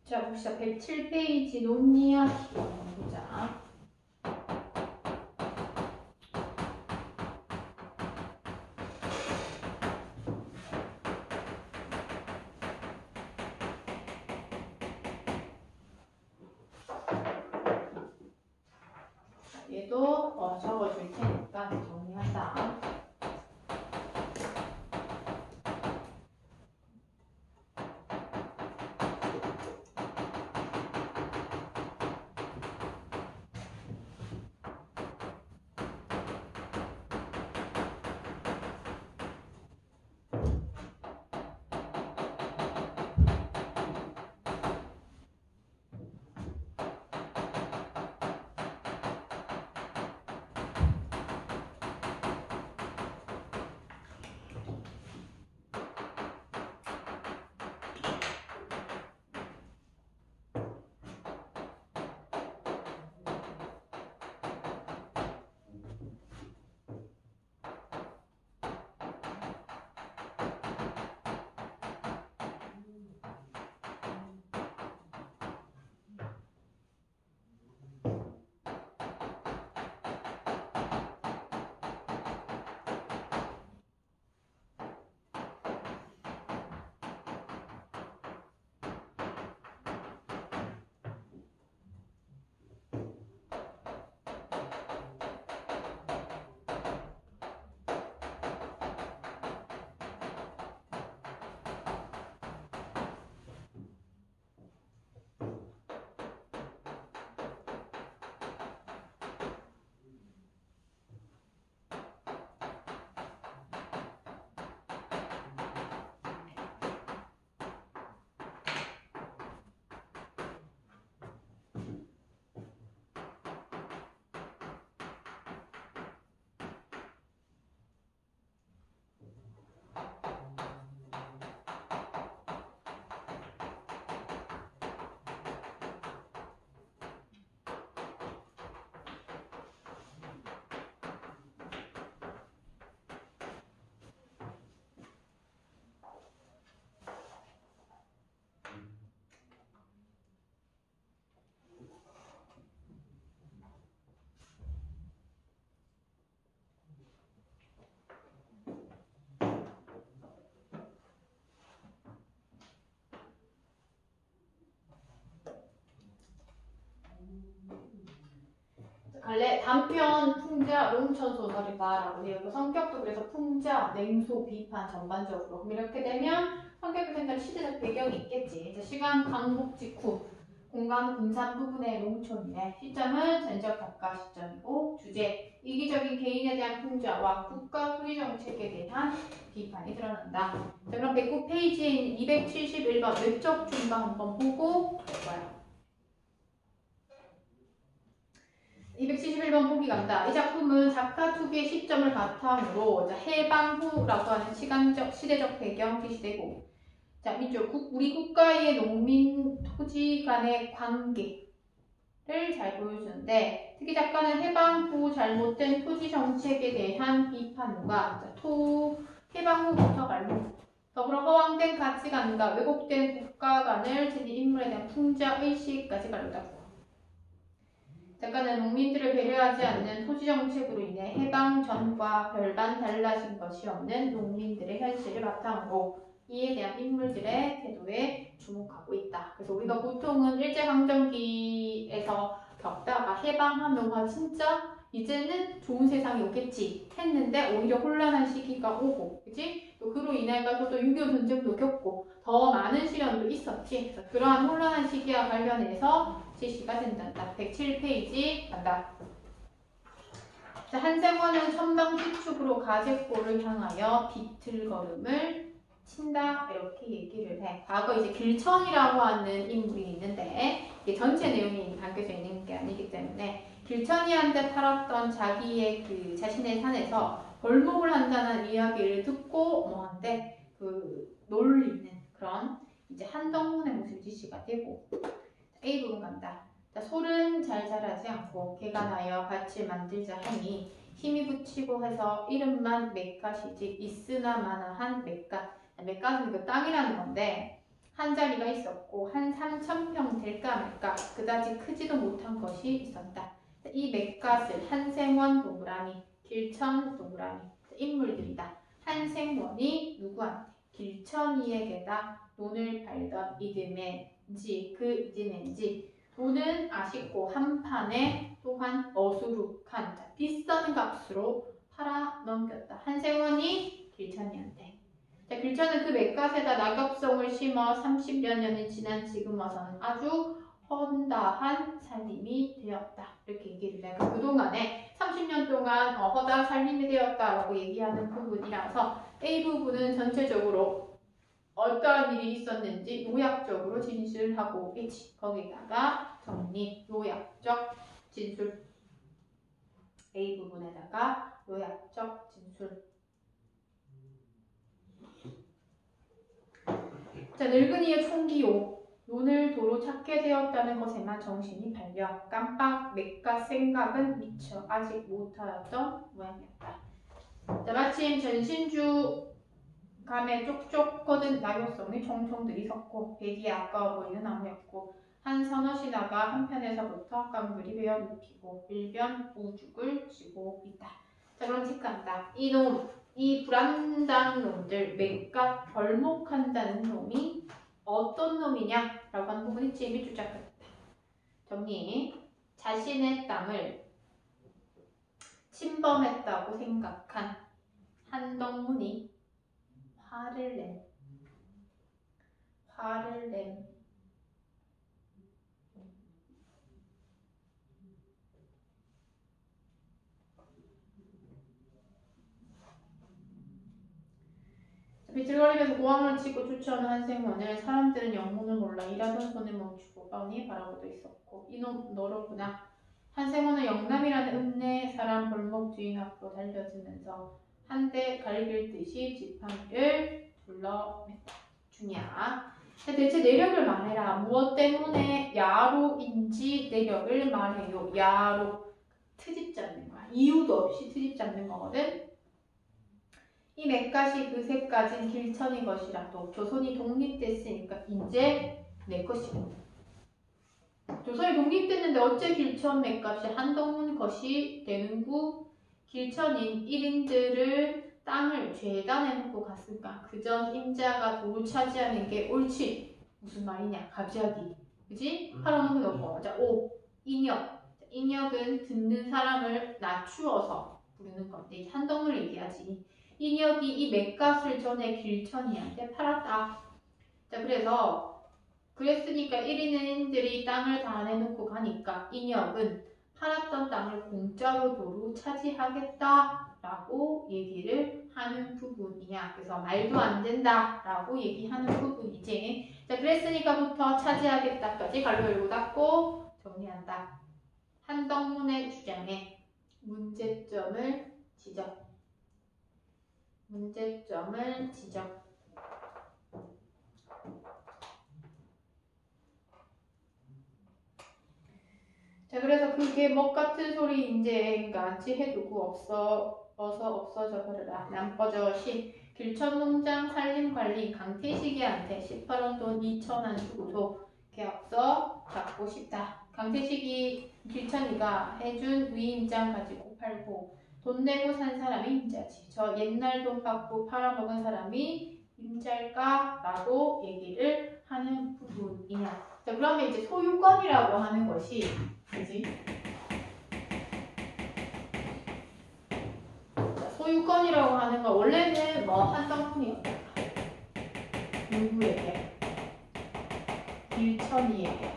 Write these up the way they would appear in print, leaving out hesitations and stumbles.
자, 봅시다. 107페이지 논리하기 보자. 얘도 적어줄 테니까 정리한다. 갈래 단편 풍자 농촌 소설이다라고 해요. 그 성격도 그래서 풍자, 냉소, 비판 전반적으로. 그럼 이렇게 되면 성격이 생기는 시대적 배경이 있겠지. 이제 시간 강복 직후 공간 군산 부분의 농촌이네. 시점은 전적 작가 시점이고 주제 이기적인 개인에 대한 풍자와 국가 소유 정책에 대한 비판이 드러난다. 자, 그럼 109페이지인 271번 외적 중간 한번 보고 볼 거야. 271번 보기 간다. 이 작품은 작가 투기의 시점을 바탕으로 해방 후라고 하는 시간적, 시대적 배경 기시되고, 자, 밑줄 우리 국가의 농민 토지 간의 관계를 잘 보여주는데, 특히 작가는 해방 후 잘못된 토지 정책에 대한 비판과 해방 후부터 더불어 허황된 가치관과 왜곡된 국가 간을 지닌 인물에 대한 풍자 의식까지 가르쳤다. 작가는 농민들을 배려하지 않는 토지정책으로 인해 해방 전과 별반 달라진 것이 없는 농민들의 현실을 바탕으로 이에 대한 인물들의 태도에 주목하고 있다. 그래서 우리가 보통은 일제강점기에서 겪다가 해방하면 와 진짜 이제는 좋은 세상이 오겠지 했는데 오히려 혼란한 시기가 오고, 그치? 또 그로 인해서 또 6.25 전쟁도 겪고 더 많은 시련도 있었지. 그래서 그러한 혼란한 시기와 관련해서 제시가 된단다. 107페이지 간다. 자, 한생원은 천방지축으로 가제골을 향하여 비틀걸음을 친다. 이렇게 얘기를 해. 과거 이제 길천이라고 하는 인물이 있는데 이게 전체 내용이 담겨져 있는 게 아니기 때문에 길천이한테 팔았던 자기의 그 자신의 산에서 벌목을 한다는 이야기를 듣고 뭐한데 놀리는 그런 이제 한동훈의 모습이 지시가 되고, A 부분 간다. 자, 솔은 잘 자라지 않고 개가 나여 밭을 만들자 하니 힘이 붙이고 해서 이름만 맷갓이지 있으나 마나한 맷갓. 맷갓은 그 땅이라는 건데 한 자리가 있었고 한 3,000평 될까 말까 그다지 크지도 못한 것이 있었다. 이 맷갓을 한생원 동그라미, 길천 동그라미 인물들이다. 한생원이 누구한테? 길천이에게다 돈을 팔던 이듬해인지 그 이듬해인지 돈은 아쉽고 한판에 또한 어수룩한 비싼 값으로 팔아 넘겼다. 한생원이 길천이한테. 자, 길천은 그 맷갓에다 낙엽송을 심어 30여 년이 지난 지금 와서는 아주 헌다한 살림이 되었다. 이렇게 얘기를 해. 그동안에 30년 동안 허다한 살림이 되었다라고 얘기하는 부분이라서 A 부분은 전체적으로 어떠한 일이 있었는지 요약적으로 진술을 하고 있지. 거기다가 정리, 요약적 진술. A 부분에다가 요약적 진술. 자, 늙은이의 총기요. 눈을 도로 찾게 되었다는 것에만 정신이 팔려 깜빡 맷갓 생각은 미처 아직 못하였던 모양이었다. 자, 마침 전신주 감에 쪽쪽 뻗은 낙엽송이 총총 들이섰고 배기에 아까워 보이는 나무였고 한 서너 신하가 한편에서부터 깡그리 베어 눕히고 일변 우죽을 쥐고 있다. 자, 그럼 직간다. 이 불안당 놈들 맷갓 벌목한다는 놈이 어떤 놈이냐라고 하는 부분이 재미 주작했다. 정리. 자신의 땅을 침범했다고 생각한 한덕문이 화를 낸 비틀거리면서 고함을 치고 쫓아오는 한생원을 사람들은 영문을 몰라 일하던 손을 멈추고 뻔히 바라보고 있었고 이놈 너로구나. 한생원은 영남이라는 읍내 사람 벌목 주인 앞으로 달려들면서 한대 갈길듯이 지팡이를 둘러맸다. 중야. 대체 내력을 말해라. 무엇 때문에 야로인지 내력을 말해요. 야로. 트집 잡는 거야. 이유도 없이 트집 잡는 거거든. 이 맷갓이 그새 가진 길천이 것이라도 조선이 독립됐으니까 이제 내 것이고. 조선이 독립됐는데 어째 길천 맷갓이 한덕문 것이 되는구? 길천인 1인들을 땅을 죄단해놓고 갔으니까 그전 임자가 도를 차지하는 게 옳지. 무슨 말이냐 갑자기. 그지? 팔아놓고 놓고. 자, 5. 인역. 인역은 듣는 사람을 낮추어서 부르는 건데 한덕문을 얘기하지. 인역이 이 맷갓을 전에 길천이한테 팔았다. 자, 그랬으니까 1인들이 땅을 다 내놓고 가니까 인역은 팔았던 땅을 공짜로 도로 차지하겠다라고 얘기를 하는 부분이야. 그래서 말도 안 된다라고 얘기하는 부분이지. 자, 그랬으니까부터 차지하겠다까지 가로 열고 닫고 정리한다. 한덕문의 주장에 문제점을 지적. 자, 그래서 그게 뭐 같은 소리인지 같이 해두고 어서 없어져 버려라. 남버젓이 길천농장 산림관리 강태식이한테 18원 돈 2,000원 주고도 계약서 잡고 싶다. 강태식이 길천이가 해준 위임장 가지고 팔고 돈 내고 산 사람이 임자지. 저 옛날 돈 받고 팔아먹은 사람이 임자일까? 라고 얘기를 하는 부분이냐. 자, 그러면 이제 소유권이라고 하는 것이 그지? 자, 소유권이라고 하는 건 원래는 뭐 한덕문이었다. 누구에게? 길천이에게.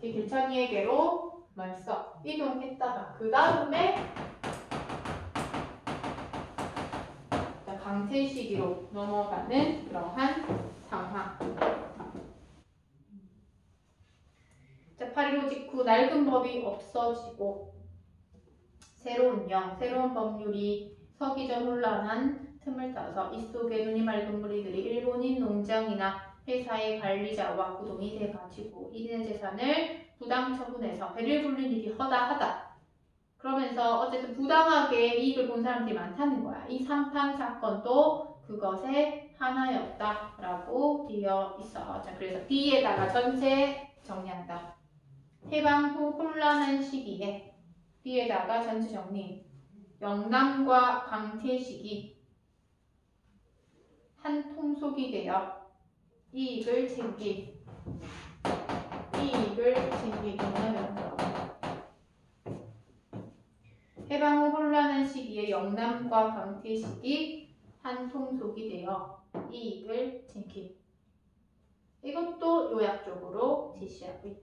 길천이에게로 벌써 이동했다가 그 다음에 강태식으로 넘어가는 그러한 상황. 자, 8.15 직후 낡은 법이 없어지고 새로운 법률이 서기 전 혼란한 틈을 타서 이 속에 눈이 맑은 무리들이 일본인 농장이나 회사의 관리자와 구동이 돼가지고 이들의 재산을 부당 처분해서 배를 불린 일이 허다하다. 그러면서 어쨌든 부당하게 이익을 본 사람들이 많다는 거야. 이 삼판 사건도 그것의 하나였다 라고 되어 있어. 자, 그래서 D에다가 전체 정리한다. 해방 후 혼란한 시기에 D에다가 전체 정리. 영남과 강퇴식이 한 통속이 되어 이익을 챙기기는 해방 후 혼란한 시기에 영남과 강퇴식이 한 통속이 되어 이익을 챙기. 이것도 요약적으로 제시하고 있다.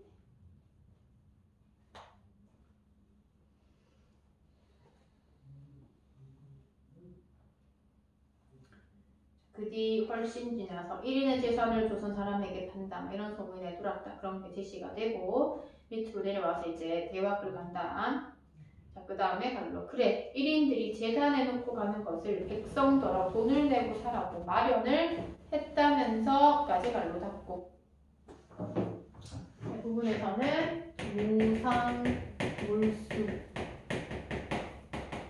그 뒤 훨씬 지나서 1인의 재산을 조선 사람에게 판다 이런 소문이 내돌았다. 그런 게 제시가 되고 밑으로 내려와서 이제 대화글 간다. 자, 그 다음에 갈로 그래 1인들이 재산에 놓고 가는 것을 백성더러 돈을 내고 사라고 마련을 했다면서까지 갈로 닫고 이 부분에서는 무상 물수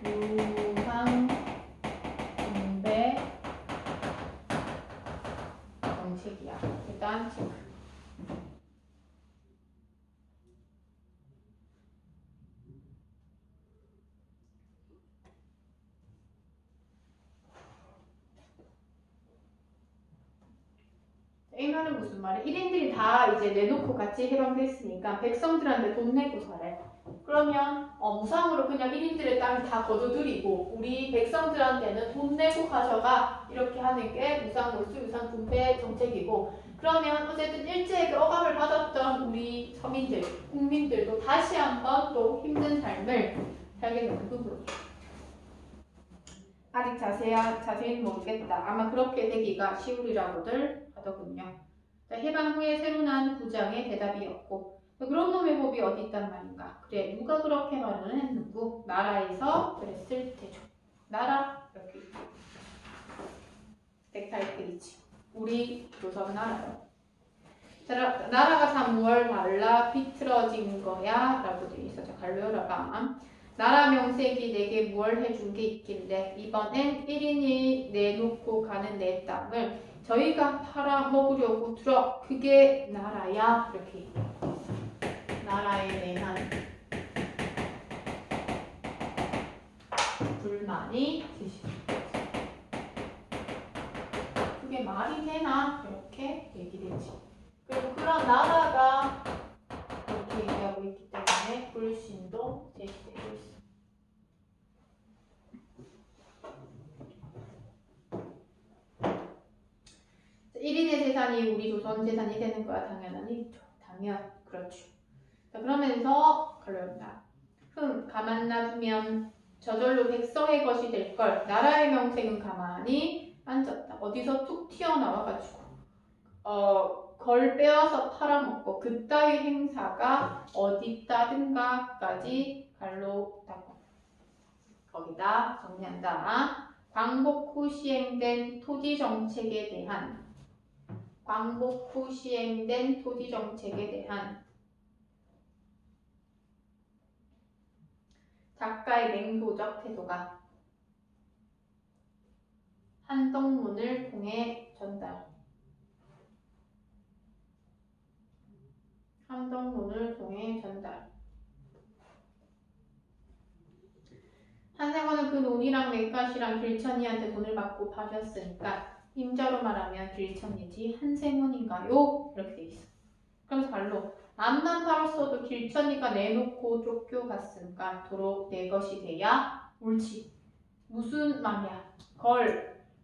무상 분배 정책이야. 일단 체크. 이 말은 무슨 말이야? 1인들이 다 이제 내놓고 같이 해방됐으니까 백성들한테 돈 내고 살래. 그러면 무상으로 그냥 1인들의 땅을 다 거둬들이고 우리 백성들한테는 돈 내고 가져가 이렇게 하는 게 무상 몰수 무상 분배 정책이고 그러면 어쨌든 일제에게 억압을 받았던 우리 서민들, 국민들도 다시 한번 또 힘든 삶을 살게 되는 부분. 아직 자세히는 모르겠다. 아마 그렇게 되기가 쉬우리라고들 하더군요. 해방 후에 새로 난 구장의 대답이었고 그런 놈의 법이 어디 있단 말인가. 그래 누가 그렇게 말을 했는고 나라에서 그랬을 테죠. 나라 이렇게 넥타이트리지. 우리 조선 나라요. 나라가 다 무얼 달라 비틀어진 거야 라고 되어 있어. 자, 갈려라가 나라 명색이 내게 무얼 해준 게 있길래 이번엔 1인이 내놓고 가는 내 땅을 저희가 팔아먹으려고 들어 그게 나라야 이렇게 얘기했어. 나라에 대한 불만이 드시죠. 그게 말이 되나 이렇게 얘기되지. 그리고 그런 나라가 이렇게 얘기하고 있기 때문에 불신도 제시되고 있어. 1인의 재산이 우리 조선 재산이 되는 거야. 당연하니? 당연 그렇죠. 자, 그러면서 걸려온다. 가만 놔두면 저절로 백성의 것이 될 걸 나라의 명색은 가만히 앉았다. 어디서 툭 튀어나와가지고 걸 빼와서 팔아먹고 그따위 행사가 어딨다든가까지 갈로 닫고 거기다 정리한다. 광복 후 시행된 토지 정책에 대한 작가의 맹도적 태도가 한덕문을 통해 전달. 한생원은 그 논이랑 맥갓이랑 길천이한테 돈을 받고 파셨으니까 임자로 말하면 길천이지 한생원인가요? 이렇게 돼 있어. 그러면서 발로 암만 팔았어도 길천이가 내놓고 쫓겨갔으니까 도로 내 것이 돼야 옳지. 무슨 말이야?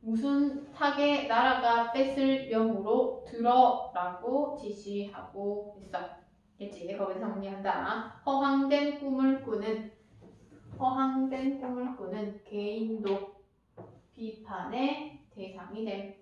무슨 탁의 나라가 뺏을 영으로 들어라고 지시하고 있어. 그치? 거기서 정리한다. 허황된 꿈을 꾸는 개인도 비판의 대상이 됨.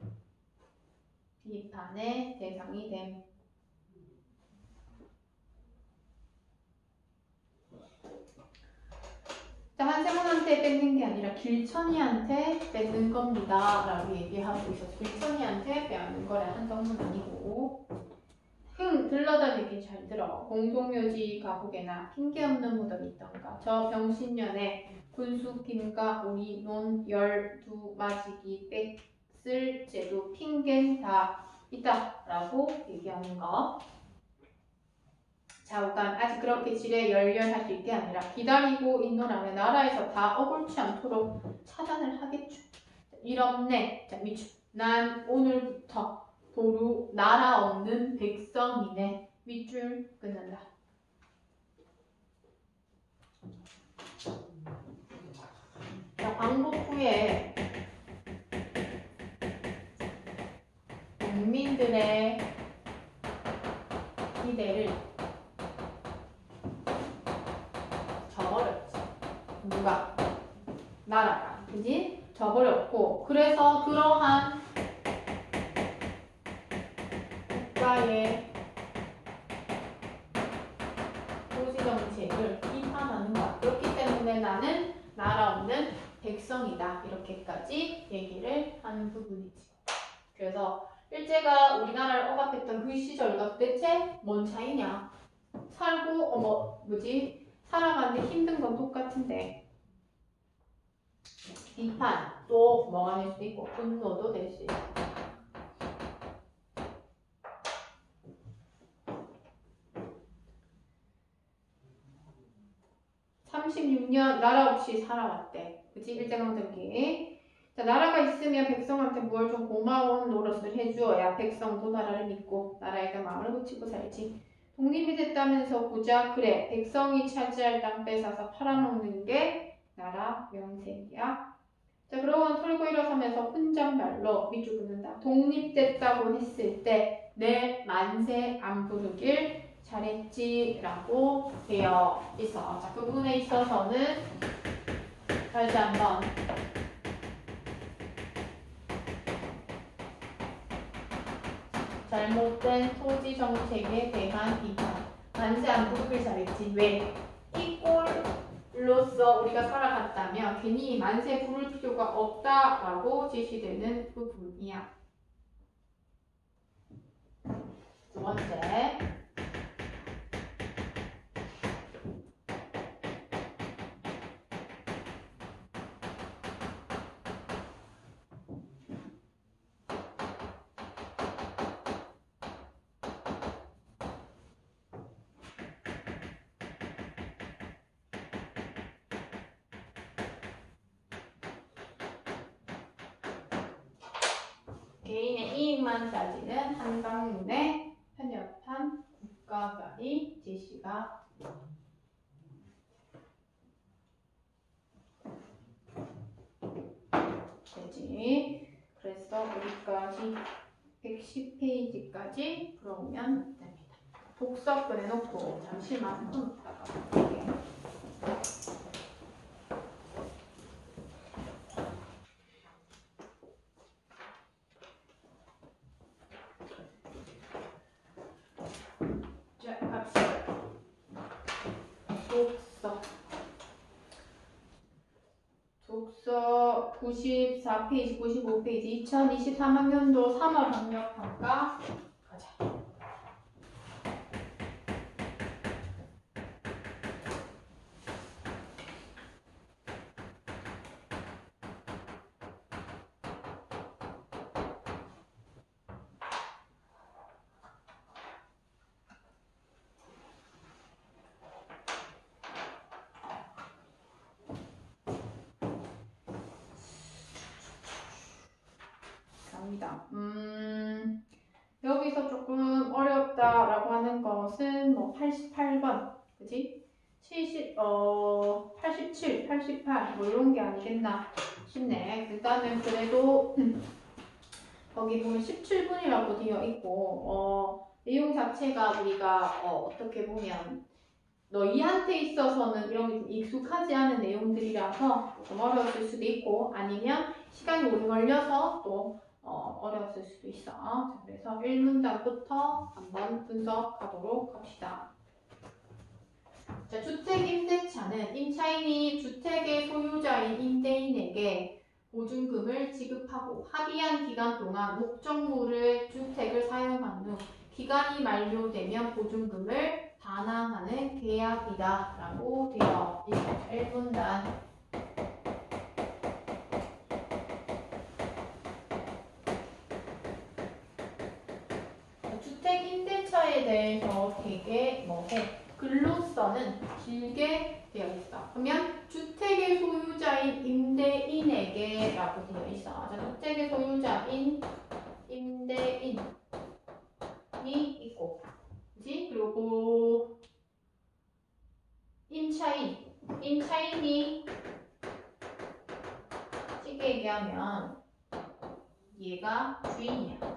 자, 한생원한테 뺏는 게 아니라 길천이한테 뺏는 겁니다 라고 얘기하고 있어서 길천이한테 빼앗는 거래. 한덕문 아니고. 들러다니기 잘 들어. 공동묘지 가복에나 핑계없는 무덤이 있던가. 저 병신년에 군수김과 우리 논 12마지기 있을 제도 핑계는 다 있다라고 얘기하는 거. 좌우간 아직 그렇게 지레 열렬할 수 있게 아니라 기다리고 있노라면 나라에서 다 억울치 않도록 차단을 하겠죠. 이렇네. 자, 미추. 난 오늘부터 도루 나라 없는 백성이네. 밑줄 끊는다. 자, 광복 후에 국민들의 기대를 저버렸지. 누가? 나라가. 그지? 저버렸고, 그래서 그러한 국가의 토지정책을 비판하는 거야. 그렇기 때문에 나는 나라 없는 백성이다. 이렇게까지 얘기를 하는 부분이지. 그래서 일제가 우리나라를 억압했던 그 시절과 도대체 뭔 차이냐? 살고 살아가는데 힘든 건 똑같은데 비판 또 뭐가 될 수도 있고 분노도 될 수 있고. (36년) 나라 없이 살아왔대. 그치? 일제강점기. 자, 나라가 있으면 백성한테 뭘 좀 고마운 노릇을 해주어야 백성도 나라를 믿고 나라에게 마음을 붙이고 살지. 독립이 됐다면서 보자. 그래, 백성이 차지할 땅 뺏어서 팔아먹는 게 나라 명색이야. 자, 그러고 털고 일어서면서 혼잣말로 밑줄 긋는다. 독립됐다고 했을 때 내 만세 안 부르길 잘했지라고 되어 있어. 자, 그 부분에 있어서는 다시 한번 잘못된 토지 정책에 대한 비판. 만세 안 부르길 잘했지. 왜? 이 꼴로서 우리가 살아갔다면 괜히 만세 부를 필요가 없다라고 제시되는 부분이야. 두 번째. 개인의 이익만 따지는 한강문의 편협한 국가관이 제시가 되지. 그래서 우리까지 110페이지까지 풀어오면 됩니다. 독서 꺼내놓고 잠시만 끊었다가 볼게요. 자, 갑시다. 독서 94페이지, 95페이지 2023학년도 3월 학력평가 가자. 여기서 조금 어렵다라고 하는 것은 뭐 88번, 그지? 87, 88, 뭐 이런 게 아니겠나 싶네. 일단은 그래도 거기 보면 17분이라고 되어 있고, 내용 자체가 우리가 어떻게 보면 너희한테 있어서는 이런 게 좀 익숙하지 않은 내용들이라서 좀 어려웠을 수도 있고, 아니면 시간이 오래 걸려서 또 어려웠을 수도 있어. 자, 그래서 1문단부터 한번 분석하도록 합시다. 자, 주택임대차는 임차인이 주택의 소유자인 임대인에게 보증금을 지급하고 합의한 기간 동안 목적물을 주택을 사용한 후 기간이 만료되면 보증금을 반환하는 계약이다 라고 되어 있습니다. 1문단 주택 임대차에 대해서 되게 글로서는 길게 되어 있어. 그러면 주택의 소유자인 임대인에게 라고 되어 있어. 자, 주택의 소유자인 임대인이 있고, 그지? 그리고 임차인이 쉽게 얘기하면 얘가 주인이야.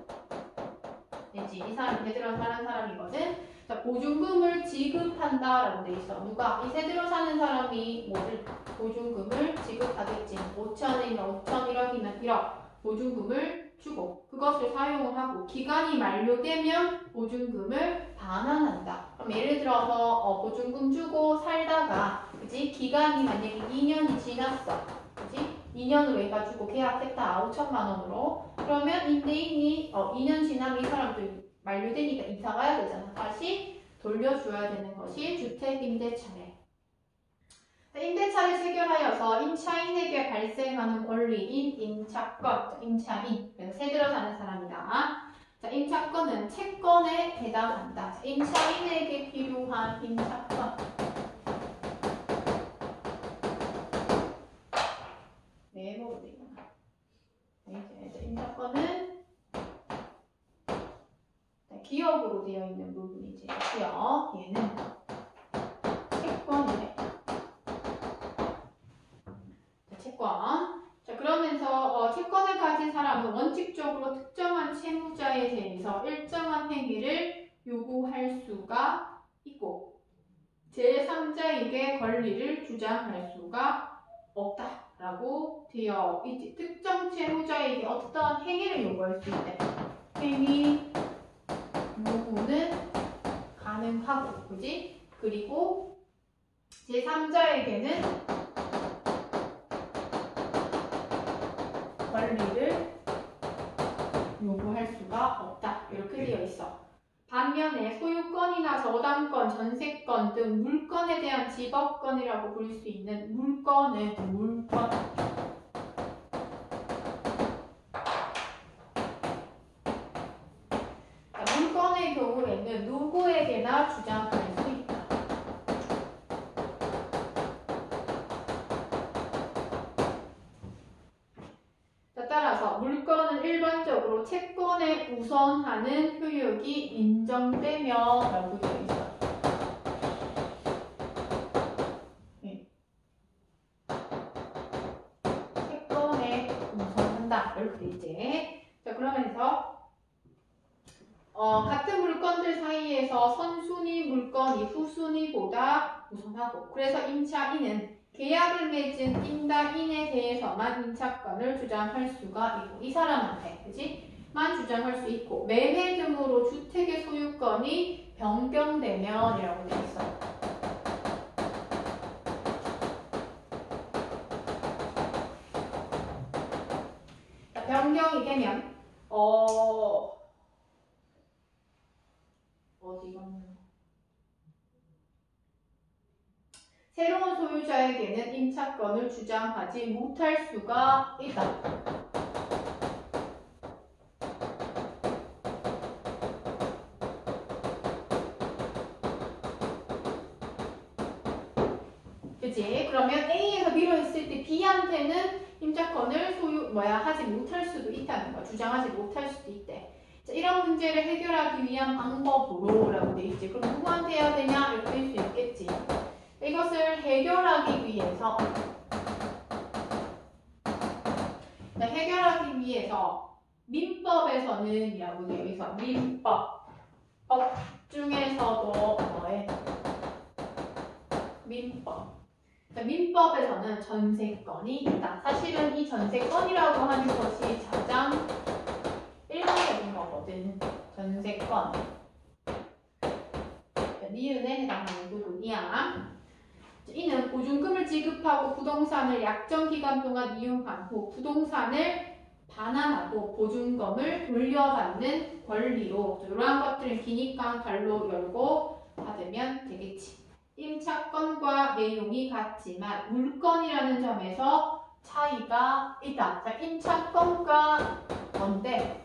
되지? 이 사람이 세대로 사는 사람이거든. 자, 보증금을 지급한다라고 돼 있어. 누가? 이 세대로 사는 사람이 뭐를 보증금을 지급하겠지. 5천이면 5천, 1억이면 1억 보증금을 주고 그것을 사용을 하고 기간이 만료되면 보증금을 반환한다. 그럼 예를 들어서 보증금 주고 살다가, 그지? 기간이 만약에 2년이 지났어. 그지? 2년으로 해가지고 계약했다. 5천만 원으로. 그러면 임대인이 2년 지나면 이 사람도 만료되니까 이사 가야 되잖아. 다시 돌려줘야 되는 것이 주택 임대차래. 임대차를 체결하여서 임차인에게 발생하는 권리인 임차권, 임차인, 그래서 새 들어 사는 사람이다. 자, 임차권은 채권에 해당한다. 자, 임차인에게 필요한 임차권. 네, 뭐로 되어 있나? 이제 임차권은 기억으로 되어 있는 부분이지. 기억. 얘는 채권이래. 채권. 자, 그러면서 채권을 가진 사람은 원칙적으로 특정한 채무자에 대해서 일정한 행위를 요구할 수가 있고 제3자에게 권리를 주장할 수가 없다라고 되어 있지. 특정 채무자에게 어떤 행위를 요구할 수 있대. 행위 요구는 가능하고, 그지? 그리고 제3자에게는 권리를 요구할 수가 없다. 이렇게 되어 있어. 반면에 소유권이나 저당권, 전세권 등 물건에 대한 집업권이라고 부를 수 있는 물건은 물건의 경우에는 누구에게나 주장할 수 있다. 따라서 물건은 일반적으로 채권에 우선하는 효력이 인정되며 라고 되어 있어. 채권에 우선한다. 이렇게 돼 있지. 자, 그러면서 같은 물건들 사이에서 선순위 물건이 후순위보다 우선하고, 그래서 임차인은 계약을 맺은 임다인에 대해서만 임차권을 주장할 수가 있고, 이 사람한테, 그지? 만 주장할 수 있고, 매매 등으로 주택의 소유권이 변경되면 이라고 되어 있어. 자, 변경이 되면 어디 갔나? 새로운 소유자에게는 임차권을 주장하지 못할 수가 있다. 그치? 그러면 A에서 B로 했을 때 B한테는 임차권을 하지 못할 수도 있다는 거야. 주장하지 못할 수도 있대. 자, 이런 문제를 해결하기 위한 방법으로 라고 돼 있지. 그럼 누구한테 해야 되냐? 이렇게 될 수 있겠지. 이것을 해결하기 위해서 민법에서는 이라고 되어 있어. 민법 중에서도 민법. 자, 민법에서는 전세권이 있다. 사실은 이 전세권이라고 하는 것이 가장 일반적인 거거든. 전세권. 니은에 해당하는 부분이야. 이는 보증금을 지급하고 부동산을 약정 기간 동안 이용한 후 부동산을 반환하고 보증금을 돌려받는 권리로, 이러한 것들은 기니까 갈로 열고 닫으면 되겠지. 임차권과 내용이 같지만 물건이라는 점에서 차이가 있다. 자, 임차권과 뭔데?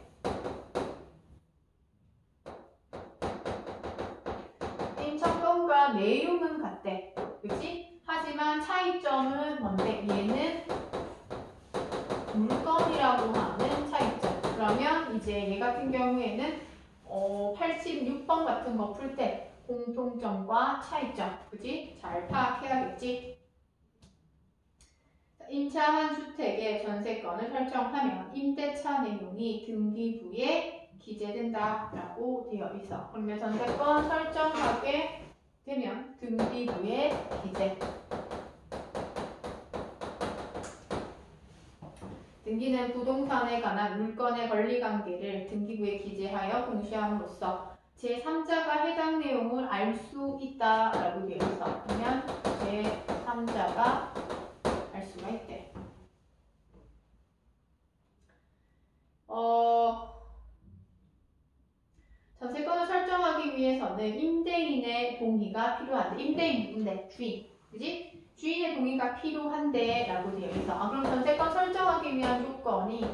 내용은 같대. 그치? 하지만 차이점은 뭔데? 얘는 물건이라고 하는 차이점. 그러면 이제 얘 같은 경우에는 86번 같은 거 풀 때 공통점과 차이점, 그치? 잘 파악해야겠지? 임차한 주택의 전세건을 설정하면 임대차 내용이 등기부에 기재된다라고 되어 있어. 그러면 전세건 설정하게 되면 등기부에 기재. 등기는 부동산에 관한 물건의 권리관계를 등기부에 기재하여 공시함으로써 제3자가 해당 내용을 알 수 있다라고 되어 있어. 그러면 제3자가 알 수가 있대. 전세건을 설정하기 위해서는 임대인의 동의가 필요한데, 임대인 누군데? 주인. 그지? 주인의 동의가 필요한데 라고 되어 있어. 그럼 전세건 설정하기 위한 조건이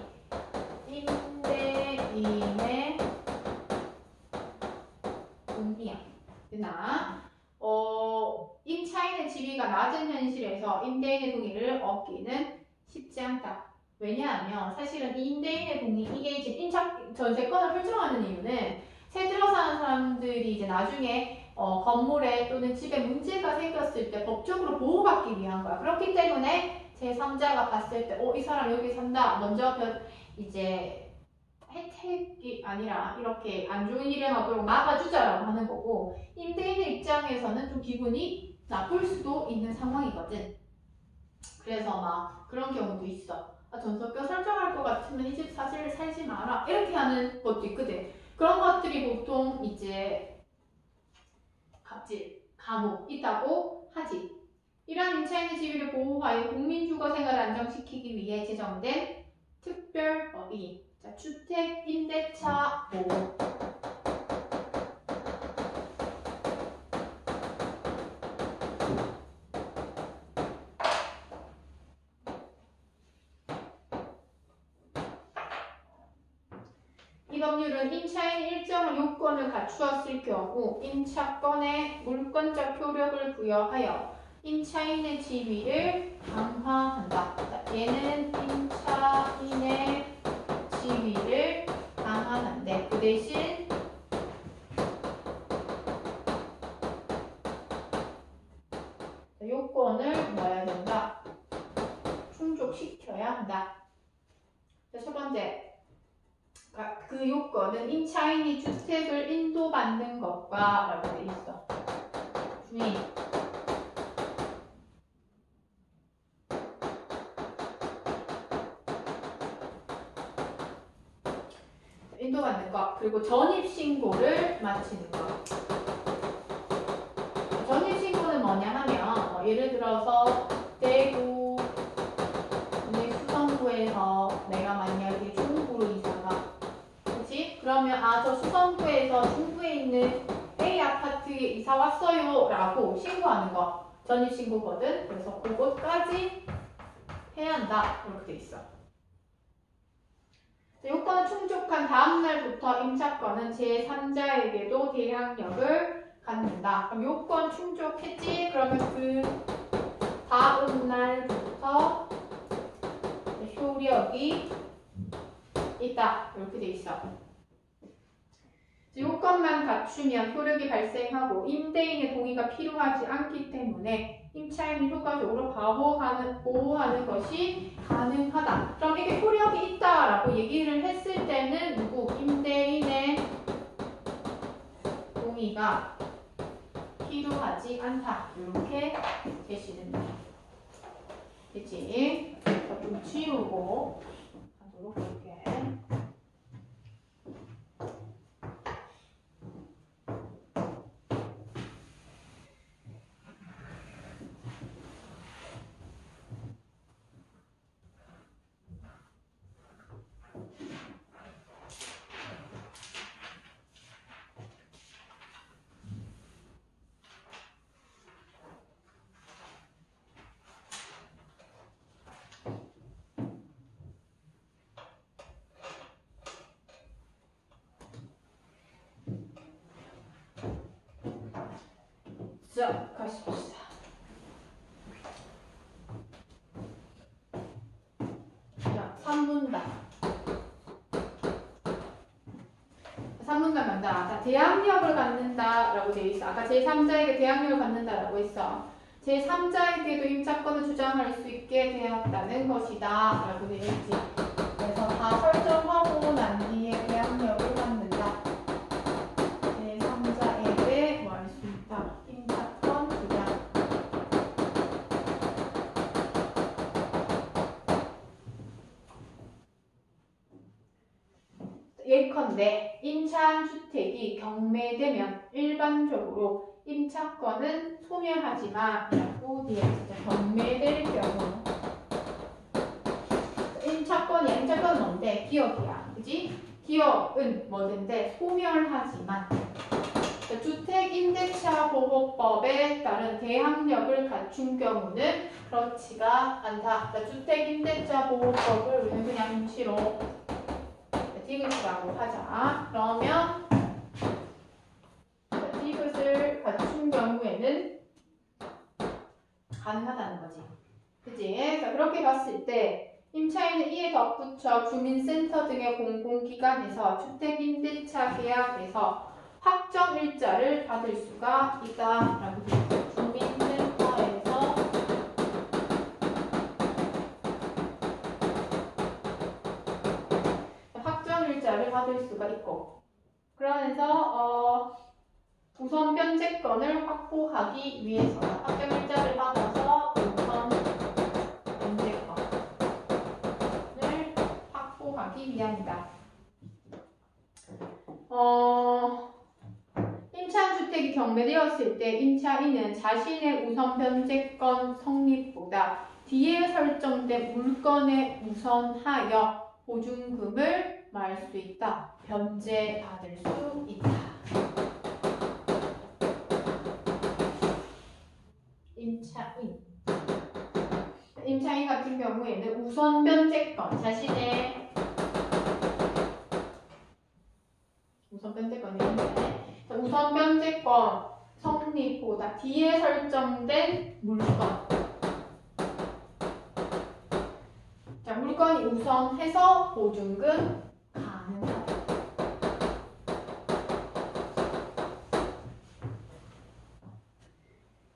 임대인의 동의야. 됐나? 임차인의 지위가 낮은 현실에서 임대인의 동의를 얻기는 쉽지 않다. 왜냐하면 사실은 이 임대인의 동의, 이게 지금 전세건을 설정하는 이유는 새 들어 사는 사람들이 이제 나중에 건물에 또는 집에 문제가 생겼을 때 법적으로 보호받기 위한 거야. 그렇기 때문에 제3자가 봤을 때, 이 사람 여기 산다. 먼저 이제 혜택이 아니라 이렇게 안 좋은 일이 나도록 막아주자라고 하는 거고, 임대인의 입장에서는 좀 기분이 나쁠 수도 있는 상황이거든. 그래서 막 그런 경우도 있어. 전세건 설정할 것 같으면 이 집 사실 살지 마라. 이렇게 하는 것도 있거든. 그런 것들이 보통 이제 갑질, 감옥 있다고 하지. 이러한 임차인의 지위를 보호하여 국민주거 생활을 안정시키기 위해 제정된 특별법이 주택 임대차 보호. 이 법률은 임차인이 일정한 요건을 갖추었을 경우 임차권에 물권적 효력을 부여하여 임차인의 지위를 강화한다. 얘는 임차인의 지위를 강화한대. 그 대신 요건을 뭐해야 된다? 충족시켜야 한다. 첫 번째. 그 요건은 임차인이 주택을 인도받는 것과 라고 돼 있어. 주인. 인도받는 것. 그리고 전입신고를 마치는 것. 전입신고는 뭐냐 하면, 예를 들어서 대구 수성구에서 내가 만약에 중구로 이사가 그러면 저 수성구에서 중구에 있는 A 아파트에 이사 왔어요 라고 신고하는 거 전입신고거든. 그래서 그것까지 해야 한다 이렇게 돼 있어. 요건을 충족한 다음 날부터 임차권은 제3자에게도 대항력을 갖는다. 그럼 요건 충족했지? 그러면 그 다음 날부터 효력이 있다 이렇게 돼 있어. 요건만 갖추면 효력이 발생하고 임대인의 동의가 필요하지 않기 때문에 임차인을 효과적으로 보호하는 것이 가능하다. 그럼 이게 효력이 있다라고 얘기를 했을 때는 누구? 임대인의 동의가 필요하지 않다. 이렇게 제시됩니다. 됐지? 좀 지우고 하도록 할게. 자, 같이 봅시다. 자, 3문단. 3문단 간다. 자, 대항력을 갖는다라고 되어 있어. 아까 제3자에게 대항력을 갖는다라고 했어. 제3자에게도 임차권을 주장할 수 있게 되었다는 것이다. 라고 되어 있지. 그래서 다 설정하고 난 뒤에 대항력을 갖는다. 제3자에게 뭐 할 수 있다. 임차권 주장. 예컨대 임차한 주택이 경매되면 일반적으로 임차권은 소멸하지만 라고 되어 있어. 경매될 경우 임차권은 뭔데? 기업이야. 그지? 기업은 뭐든데 소멸하지만 주택임대차보호법에 따른 대항력을 갖춘 경우는 그렇지가 않다. 주택임대차보호법을 우리는 그냥 임시로 디귿이라고 하자. 그러면 디귿을 갖춘 경우에는 가능하다는 거지. 그치? 자, 그렇게 봤을 때 임차인은 이에 덧붙여 주민센터 등의 공공기관에서 주택임대차 계약에서 확정 일자를 받을 수가 있다라고 되어 있어요. 주민센터에서 확정 일자를 받을 수가 있고, 그러면서 우선 변제권을 확보하기 위해서 확정 일자를 받아서 우선 변제권을 확보하기 위함이다. 임차한 주택이 경매되었을 때 임차인은 자신의 우선 변제권 성립보다 뒤에 설정된 물건에 우선하여 보증금을 말 수 있다. 변제받을 수 있다. 임차인 같은 경우에는 우선 변제권, 자신의 우선 변제권이 있는데 우선 변제권 성립보다 뒤에 설정된 물건. 자, 물건이 우선해서 보증금 가능하다.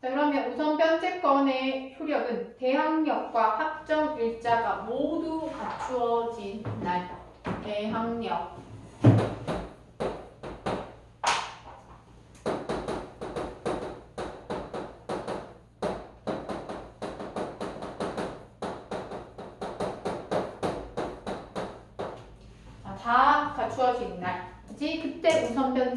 자, 그러면 우선 변제권의 효력은 대항력과 확정 일자가 모두 갖추어진 날. 대항력. 다 갖추어진 날. 그때 우선 변제